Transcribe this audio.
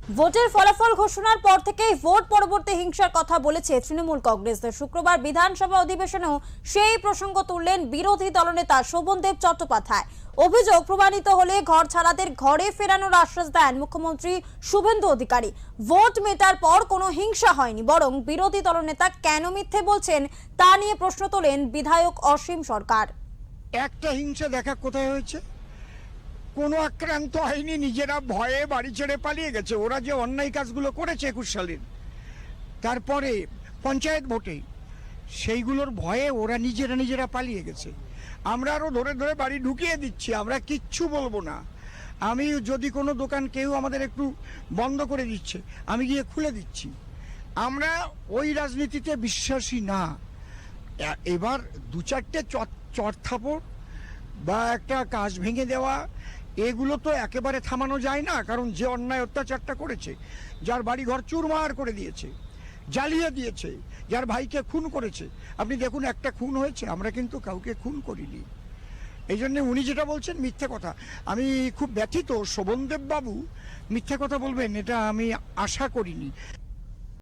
ভোটের ফলাফল ঘোষণার পর থেকেই ভোট পরবর্তী হিংসার কথা বলেছে তৃণমূল কংগ্রেস। শুক্রবার বিধানসভা অধিবেশনেও সেই প্রসঙ্গ তুললেন বিরোধী দলনেতা শোভনদেব চট্টোপাধ্যায়। অভিযোগ প্রমাণিত হলে ঘর ছাড়াদের ঘরে ফেরানোর আশ্বাস দেন মুখ্যমন্ত্রী শুভেন্দু অধিকারী। ভোট মেটার পর কোনো হিংসা হয়নি, বরং বিরোধী দলনেতা কেন মিথ্যে বলছেন তা নিয়ে প্রশ্ন তোলেন বিধায়ক অসীম সরকার। একটা হিংসা দেখা কোথায় হয়েছে? কোনো আক্রান্ত হয়নি, নিজেরা ভয়ে বাড়ি ছেড়ে পালিয়ে গেছে। ওরা যে অন্যায় কাজগুলো করেছে 21 সালের, তারপরে পঞ্চায়েত ভোটে, সেইগুলোর ভয়ে ওরা নিজেরা পালিয়ে গেছে। আমরা আরও ধরে ধরে বাড়ি ঢুকিয়ে দিচ্ছি, আমরা কিচ্ছু বলবো না। আমি যদি কোনো দোকান কেউ আমাদের একটু বন্ধ করে দিচ্ছে, আমি গিয়ে খুলে দিচ্ছি। আমরা ওই রাজনীতিতে বিশ্বাসী না। এবার দু চারটে চড়থাপড় বা একটা কাজ ভেঙে দেওয়া, এগুলো তো একেবারে থামানো যায় না। কারণ যে অন্যায় অত্যাচারটা করেছে, যার বাড়ি ঘর চুরমার করে দিয়েছে, জ্বালিয়ে দিয়েছে, যার ভাইকে খুন করেছে, আপনি দেখুন একটা খুন হয়েছে, আমরা কিন্তু কাউকে খুন করিনি। এই জন্য উনি যেটা বলছেন মিথ্যে কথা। আমি খুব ব্যথিত, শোভনদেব বাবু মিথ্যে কথা বলবেন এটা আমি আশা করিনি।